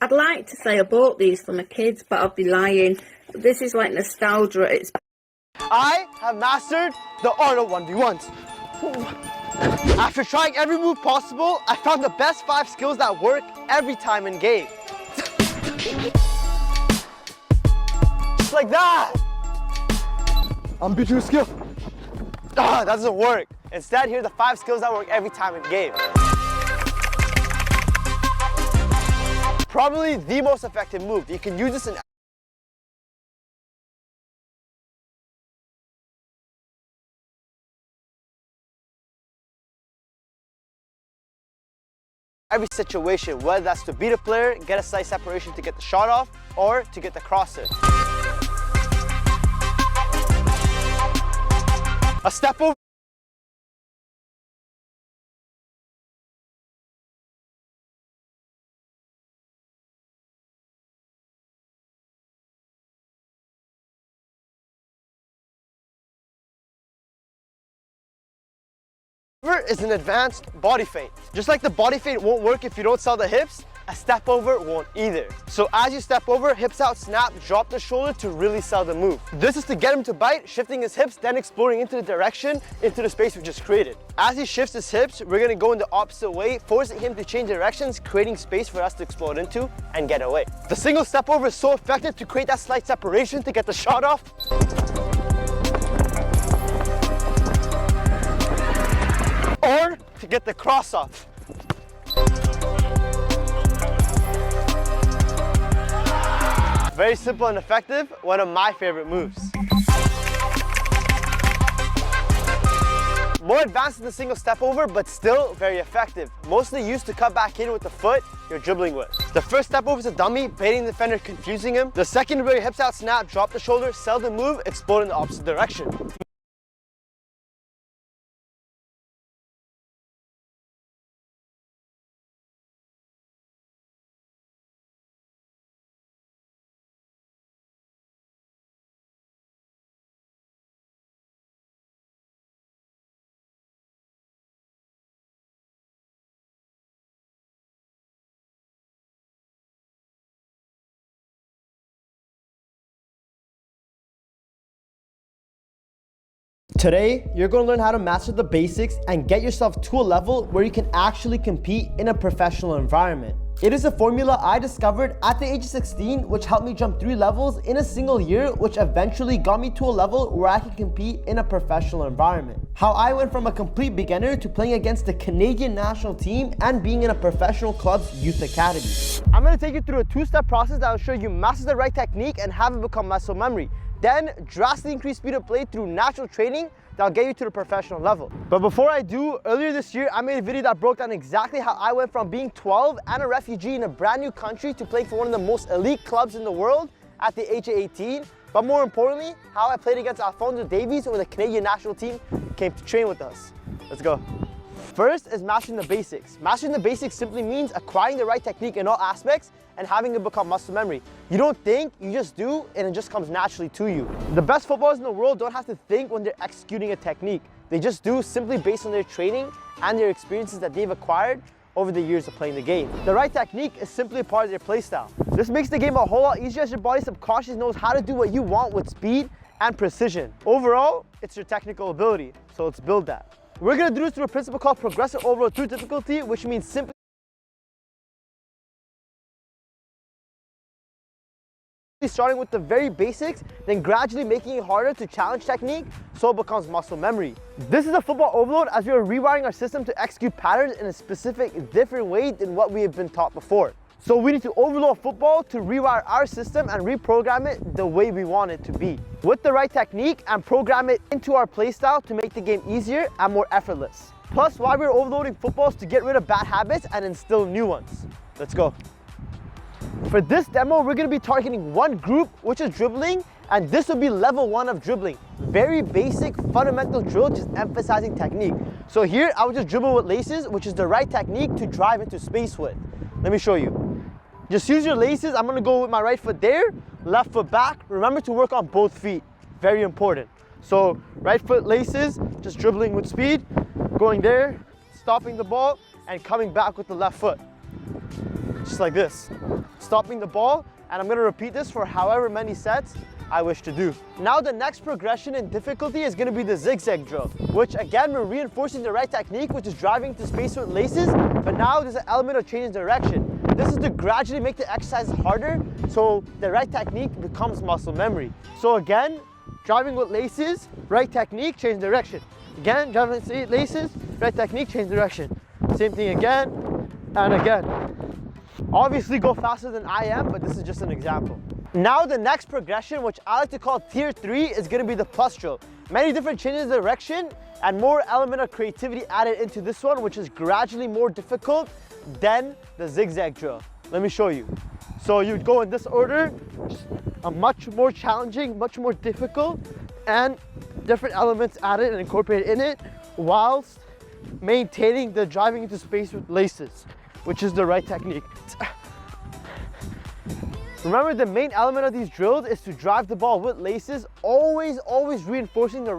I'd like to say I bought these for my kids, but I'd be lying. This is like nostalgia. I have mastered the art of 1v1s. After trying every move possible, I found the best 5 skills that work every time in game. Just like that. I'm beating skill. That doesn't work. Instead, here are the 5 skills that work every time in game. Probably the most effective move. You can use this in every situation, whether that's to beat a player, get a slight separation to get the shot off, or to get the cross in. A step over. Is an advanced body feint. Just like the body feint won't work if you don't sell the hips, a step over won't either. So as you step over, hips out, snap, drop the shoulder to really sell the move. This is to get him to bite, shifting his hips, then exploring into the direction, into the space we just created. As he shifts his hips, we're gonna go in the opposite way, forcing him to change directions, creating space for us to explode into and get away. The single step over is so effective to create that slight separation to get the shot off. Or to get the cross off. Very simple and effective, one of my favorite moves. More advanced than the single step over, but still very effective. Mostly used to cut back in with the foot you're dribbling with. The first step over is a dummy, baiting the defender, confusing him. The second, where hips out, snap, drop the shoulder, sell the move, explode in the opposite direction. Today, you're going to learn how to master the basics and get yourself to a level where you can actually compete in a professional environment. It is a formula I discovered at the age of 16, which helped me jump 3 levels in a single year, which eventually got me to a level where I can compete in a professional environment. How I went from a complete beginner to playing against the Canadian national team and being in a professional club's youth academy. I'm going to take you through a 2-step process that will ensure you master the right technique and have it become muscle memory. Then drastically increase speed of play through natural training that'll get you to the professional level. But before I do, earlier this year, I made a video that broke down exactly how I went from being 12 and a refugee in a brand new country to playing for one of the most elite clubs in the world at the age of 18. But more importantly, how I played against Alphonso Davies when the Canadian national team came to train with us. Let's go. First is mastering the basics. Mastering the basics simply means acquiring the right technique in all aspects and having it become muscle memory. You don't think, you just do, and it just comes naturally to you. The best footballers in the world don't have to think when they're executing a technique. They just do simply based on their training and their experiences that they've acquired over the years of playing the game. The right technique is simply a part of their play style. This makes the game a whole lot easier as your body subconsciously knows how to do what you want with speed and precision. Overall, it's your technical ability, so let's build that. We're going to do this through a principle called progressive overload through difficulty, which means simply starting with the very basics, then gradually making it harder to challenge technique so it becomes muscle memory. This is a football overload as we are rewiring our system to execute patterns in a specific different way than what we have been taught before. So we need to overload football to rewire our system and reprogram it the way we want it to be, with the right technique, and program it into our playstyle to make the game easier and more effortless. Plus, why we're overloading football is to get rid of bad habits and instill new ones. Let's go. For this demo, we're going to be targeting one group, which is dribbling, and this will be level 1 of dribbling. Very basic, fundamental drill, just emphasizing technique. So here, I would just dribble with laces, which is the right technique to drive into space with. Let me show you. Just use your laces. I'm going to go with my right foot there, left foot back. Remember to work on both feet. Very important. So right foot laces, just dribbling with speed, going there, stopping the ball, and coming back with the left foot. Just like this. stopping the ball, and I'm gonna repeat this for however many sets I wish to do. Now the next progression in difficulty is gonna be the zigzag drill, which again, we're reinforcing the right technique, which is driving to space with laces, but now there's an element of changing direction. This is to gradually make the exercise harder, so the right technique becomes muscle memory. So again, driving with laces, right technique, change direction. Again, driving with laces, right technique, change direction. Same thing again and again. Obviously go faster than I am, but this is just an example. Now the next progression, which I like to call tier 3, is gonna be the plus drill. Many different changes of direction and more element of creativity added into this one, which is gradually more difficult than the zigzag drill. Let me show you. So you'd go in this order, a much more challenging, much more difficult, and different elements added and incorporated in it, whilst maintaining the driving into space with laces, which is the right technique. Remember, the main element of these drills is to drive the ball with laces, always reinforcing the